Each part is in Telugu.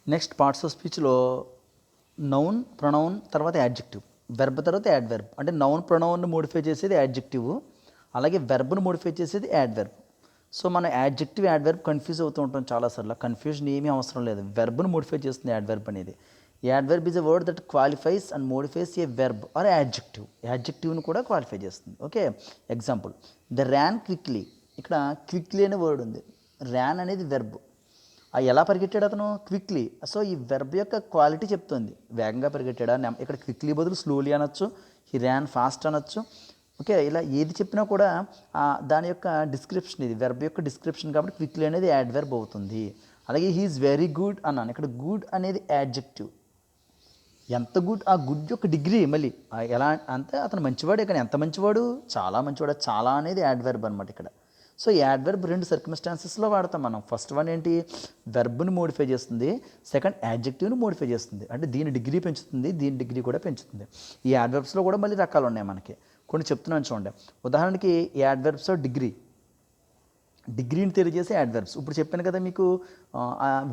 నెక్స్ట్ పార్ట్స్ ఆఫ్ స్పీచ్లో నౌన్, ప్రొనౌన్ తర్వాత యాడ్జెక్టివ్, వెర్బ్ తర్వాత యాడ్వర్బ్. అంటే నౌన్ ప్రొనౌన్ను మోడిఫై చేసేది యాడ్జెక్టివ్, అలాగే వెర్బ్ను మోడిఫై చేసేది యాడ్వర్బ్. సో మనం యాడ్జెక్టివ్ యాడ్వర్బ్ కన్ఫ్యూజ్ అవుతూ ఉంటాం చాలాసార్లు. కన్ఫ్యూజన్ ఏమీ అవసరం లేదు, వెర్బ్ను మోడిఫై చేస్తుంది యాడ్వర్బ్ అనేది. Adverb is a word that qualifies and modifies a verb or adjective. యాడ్జెక్టివ్ను కూడా క్వాలిఫై చేస్తుంది. Okay, example the ran quickly. ఇక్కడ క్విక్లీ అనే వర్డ్ ఉంది, ర్యాన్ అనేది వెర్బ్. ఎలా పరిగెట్టాడు అతను? క్విక్లీ. సో ఈ వెర్బ్ యొక్క క్వాలిటీ చెప్తుంది, వేగంగా పరిగెట్టాడా. ఇక్కడ క్విక్లీ బదులు స్లోలీ అనొచ్చు, హీ ర్యాన్ ఫాస్ట్ అనొచ్చు. ఓకే, ఇలా ఏది చెప్పినా కూడా దాని యొక్క డిస్క్రిప్షన్, ఇది వెర్బ్ యొక్క డిస్క్రిప్షన్ కాబట్టి క్విక్లీ అనేది యాడ్వర్బ్ అవుతుంది. అలాగే హీఈస్ వెరీ గుడ్ అన్నాను, ఇక్కడ గుడ్ అనేది యాడ్జెక్టివ్. ఎంత గుడ్, ఆ గుడ్ యొక్క డిగ్రీ మళ్ళీ ఎలా అంటే అతను మంచివాడే, కానీ ఎంత మంచివాడు, చాలా మంచివాడు. చాలా అనేది యాడ్వర్బ్ అనమాట ఇక్కడ. సో యాడ్వర్బ్ రెండు సర్కమ్స్టాన్సెస్లో వాడతాం మనం. ఫస్ట్ వన్ ఏంటి, వెర్బ్ని మోడిఫై చేస్తుంది, సెకండ్ యాడ్జెక్టివ్ని మోడిఫై చేస్తుంది. అంటే దీని డిగ్రీ పెంచుతుంది, దీని డిగ్రీ కూడా పెంచుతుంది. ఈ యాడ్వర్బ్స్లో కూడా మళ్ళీ రకాలు ఉన్నాయి మనకి, కొన్ని చెప్తున్నాను చూడండి. ఉదాహరణకి యాడ్వర్బ్స్ డిగ్రీ, డిగ్రీని తెలియజేసే యాడ్వర్బ్స్. ఇప్పుడు చెప్పాను కదా మీకు,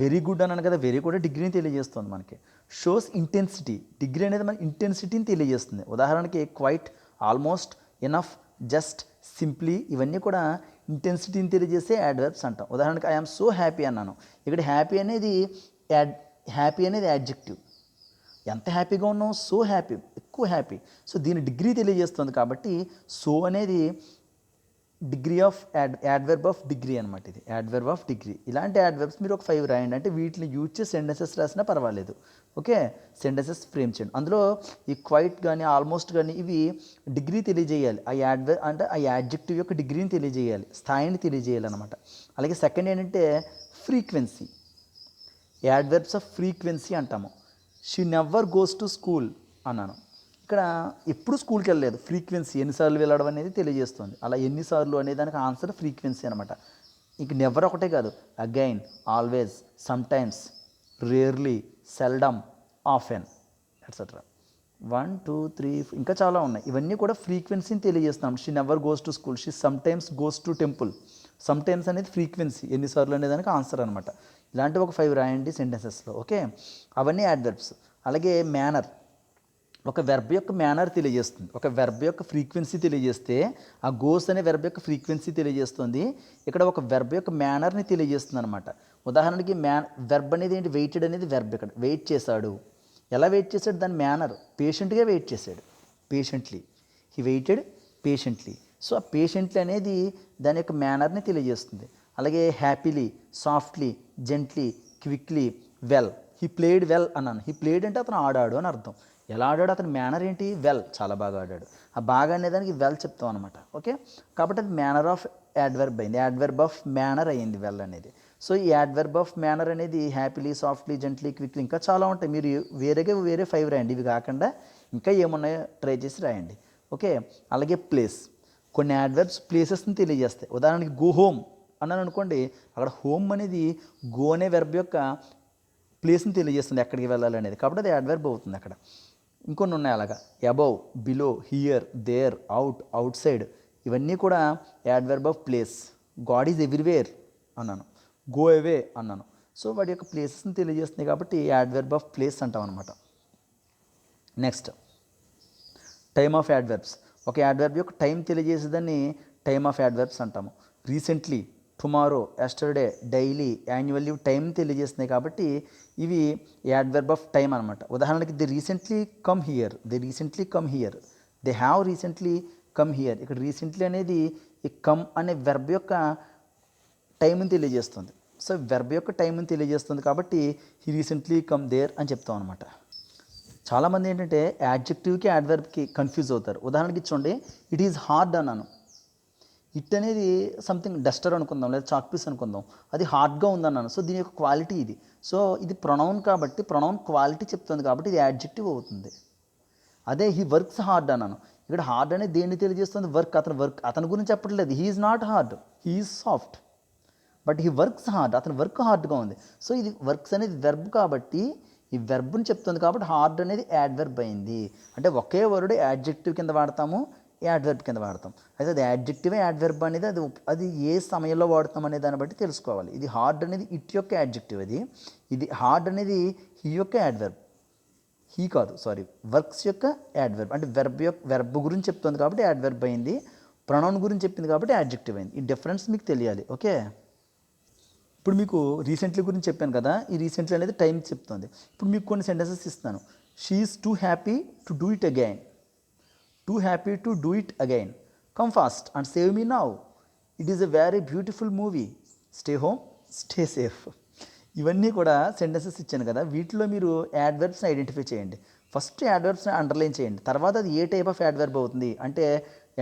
వెరీ గుడ్ అన్నాను కదా, వెరీ కూడా డిగ్రీని తెలియజేస్తుంది మనకి. షోస్ ఇంటెన్సిటీ, డిగ్రీ అనేది మన ఇంటెన్సిటీని తెలియజేస్తుంది. ఉదాహరణకి quite, almost, enough, just, simply, ఇవన్నీ కూడా ఇంటెన్సిటీని తెలియజేసే యాడ్వర్బ్స్ అంటాం. ఉదాహరణకి ఐఎమ్ సో హ్యాపీ అన్నాను, ఇక్కడ హ్యాపీ అనేది యాడ్జెక్టివ్. ఎంత హ్యాపీగా ఉన్నాం, సో హ్యాపీ, ఎక్కువ హ్యాపీ. సో దీని డిగ్రీ తెలియజేస్తుంది కాబట్టి సో అనేది degree of adverb of degree అనమాట. ఇది యాడ్వర్బ్ ఆఫ్ డిగ్రీ. ఇలాంటి యాడ్వర్బ్స్ మీరు ఒక 5 రాయండి, అంటే వీటిని యూజ్ చేసి సెంటెన్సెస్ రాసినా పర్వాలేదు. ఓకే, సెంటెన్సెస్ ఫ్రేమ్ చేయండి. అందులో ఈ క్వైట్ కానీ ఆల్మోస్ట్ కానీ ఇవి డిగ్రీ తెలియజేయాలి, ఆ అంటే ఆ యాడ్జెక్టివ్ యొక్క డిగ్రీని తెలియజేయాలి, స్థాయిని తెలియజేయాలి అనమాట. అలాగే సెకండ్ ఏంటంటే ఫ్రీక్వెన్సీ, యాడ్వర్బ్స్ ఆఫ్ ఫ్రీక్వెన్సీ అంటాము. She never goes to school అన్నాను, ఇక్కడ ఎప్పుడు స్కూల్కి వెళ్ళలేదు, ఫ్రీక్వెన్సీ ఎన్నిసార్లు వెళ్ళడం అనేది తెలియజేస్తుంది. అలా ఎన్నిసార్లు అనే దానికి ఆన్సర్ ఫ్రీక్వెన్సీ అనమాట. ఇంక నెవర్ ఒకటే కాదు, again, always, sometimes, rarely, seldom, often, etcetera. 1 2 3 ఇంకా చాలా ఉన్నాయి. ఇవన్నీ కూడా ఫ్రీక్వెన్సీని తెలియజేస్తున్నాం. She never goes to school, she sometimes goes to temple. Sometimes అనేది ఫ్రీక్వెన్సీ, ఎన్నిసార్లు అనేదానికి ఆన్సర్ అనమాట. ఇలాంటివి ఒక 5 రాయండి సెంటెన్సెస్లో. ఓకే, అవన్నీ యాడ్వర్బ్స్. అలాగే మేనర్, ఒక వెర్బ్ యొక్క మేనర్ తెలియజేస్తుంది, ఒక వెర్బ్ యొక్క ఫ్రీక్వెన్సీ తెలియజేస్తే ఆ గోస్ అనే వెర్బ్ యొక్క ఫ్రీక్వెన్సీ తెలియజేస్తుంది. ఇక్కడ ఒక వెర్బ్ యొక్క మేనర్ని తెలియజేస్తుంది అనమాట. ఉదాహరణకి వెర్బ్ అనేది ఏంటి, వెయిటెడ్ అనేది వెర్బ్. ఇక్కడ వెయిట్ చేశాడు, ఎలా వెయిట్ చేశాడు, దాని మేనర్ పేషెంట్గా వెయిట్ చేశాడు, patiently, he weighted patiently. So ఆ పేషెంట్లీ అనేది దాని యొక్క మేనర్ని తెలియజేస్తుంది. అలాగే happily, softly, gently, quickly, well. He played well అన్నాను, హీ ప్లేడ్ అంటే అతను ఆడాడు అని అర్థం. ఎలా ఆడాడు, అతని మేనర్ ఏంటి, వెల్, చాలా బాగా ఆడాడు. ఆ బాగా అనేదానికి వెల్ చెప్తాం అనమాట. ఓకే, కాబట్టి అది మేనర్ ఆఫ్ యాడ్వర్బ్ అయింది, యాడ్వర్బ్ ఆఫ్ మేనర్ అయింది వెల్ అనేది. సో ఈ యాడ్వర్బ్ ఆఫ్ మేనర్ అనేది హ్యాపీలీ, సాఫ్ట్లీ, జెంట్లీ, క్విక్లీ, ఇంకా చాలా ఉంటాయి. మీరు వేరే 5 రాయండి, ఇవి కాకుండా ఇంకా ఏమున్నాయో ట్రై చేసి రాయండి. ఓకే, అలాగే ప్లేస్, కొన్ని యాడ్వర్బ్స్ ప్లేసెస్ని తెలియజేస్తాయి. ఉదాహరణకి గో హోమ్ అన్నాను అనుకోండి, అక్కడ హోమ్ అనేది గో అనే వెర్బ్ యొక్క ప్లేస్ని తెలియజేస్తుంది, ఎక్కడికి వెళ్ళాలి అనేది, కాబట్టి అది యాడ్వర్బ్ అవుతుంది అక్కడ. ఇంకొన్ని ఉన్నాయి అలాగా, above, below, here, there, out, outside, ఇవన్నీ కూడా adverb of place. God is everywhere అన్నాను, గో అవే అన్నాను. సో వాటి యొక్క ప్లేసెస్ని తెలియజేస్తుంది కాబట్టి యాడ్వర్బ్ ఆఫ్ ప్లేస్ అంటాం అనమాట. నెక్స్ట్ టైమ్ ఆఫ్ యాడ్వర్బ్స్, ఒక యాడ్వర్బ్ యొక్క టైం తెలియజేసేదాన్ని టైమ్ ఆఫ్ యాడ్వర్బ్స్ అంటాము. Recently, tomorrow, yesterday, daily, annually time తెలియజేస్తున్నాయి కాబట్టి ఇవి యాడ్వర్బ్ ఆఫ్ టైం అనమాట. ఉదాహరణకి the recently come here, the recently come here, they have recently come here. ఇక్కడ రీసెంట్లీ అనేది ఈ కమ్ అనే వెర్బ్ యొక్క టైంని తెలియజేస్తుంది. సో వెర్బ్ యొక్క టైంని తెలియజేస్తుంది కాబట్టి హీ రీసెంట్లీ కమ్ దేర్ అని చెప్తాం అనమాట. చాలామంది ఏంటంటే యాడ్జెక్టివ్కి యాడ్వర్బ్కి కన్ఫ్యూజ్ అవుతారు. ఉదాహరణకి చూడండి, ఇట్ ఈజ్ హార్డ్ అన్నాను, ఇట్ అనేది సంథింగ్ డస్టర్ అనుకుందాం, లేదా చాక్ పీస్ అనుకుందాం, అది హార్డ్గా ఉందన్నాను. సో దీని యొక్క క్వాలిటీ ఇది. సో ఇది ప్రొనౌన్ కాబట్టి ప్రొనౌన్ క్వాలిటీ చెప్తుంది కాబట్టి ఇది యాడ్జెక్టివ్ అవుతుంది. అదే హీ వర్క్స్ హార్డ్ అన్నాను, ఇక్కడ హార్డ్ అనేది దేన్ని తెలియజేస్తుంది, వర్క్, అతని గురించి చెప్పట్లేదు. He is not hard, he is soft, but he works hard, అతని వర్క్ హార్డ్గా ఉంది. సో ఇది వర్క్స్ అనేది వెర్బ్ కాబట్టి ఈ వెర్బ్ని చెప్తుంది కాబట్టి హార్డ్ అనేది యాడ్వర్బ్ అయింది. అంటే ఒకే వర్డ్ యాడ్జెక్టివ్ కింద వాడతాము, యాడ్వర్బ్ కింద వాడతాం. అయితే అది యాడ్జెక్టివ్ యాడ్వర్బ్ అనేది అది ఏ సమయంలో వాడుతాం అనే దాన్ని బట్టి తెలుసుకోవాలి. ఇది హార్డ్ అనేది ఇట్ యొక్క యాడ్జెక్టివ్, ఇది హార్డ్ అనేది హీ యొక్క యాడ్వర్బ్, హీ కాదు సారీ, వర్క్స్ యొక్క యాడ్వర్బ్, అంటే వెర్బ్ గురించి చెప్తుంది కాబట్టి యాడ్వర్బ్ అయింది, ప్రొనౌన్ గురించి చెప్పింది కాబట్టి యాడ్జెక్టివ్ అయింది. ఈ డిఫరెన్స్ మీకు తెలియాలి. ఓకే, ఇప్పుడు మీకు రీసెంట్లీ గురించి చెప్పాను కదా, ఈ రీసెంట్లీ అనేది టైం చెప్తుంది. ఇప్పుడు మీకు కొన్ని సెంటెన్సెస్ ఇస్తాను. She is two happy to do it again, two happy to do it again, come fast and save me now, it is a very beautiful movie, stay home stay safe. ఇవన్నీ కూడా సెంటెన్సెస్ ఇచ్చాను కదా, వీటిలో మీరు యాడ్వర్బ్స్ని ఐడెంటిఫై చేయండి. ఫస్ట్ యాడ్వర్బ్స్ని అండర్లైన్ చేయండి, తర్వాత అది ఏ టైప్ ఆఫ్ యాడ్వర్బ్ అవుతుంది అంటే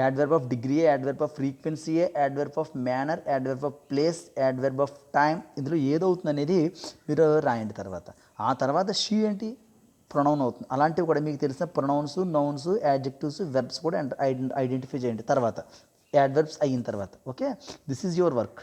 adverb of degree, adverb off frequency, adverb of manner, adverb of place, adverb of time, ఇందులో ఏదవుతుంది అనేది మీరు రాయండి. ఆ తర్వాత షీ ఏంటి, ప్రొనౌన్ అవుతుంది. అలాంటివి కూడా మీకు తెలిసిన ప్రొనౌన్స్, నౌన్స్, యాడ్జెక్టివ్స్, వెర్బ్స్ కూడా ఐడెంటిఫై చేయండి తర్వాత యాడ్వర్బ్స్ అయిన తర్వాత. Okay, this is your work.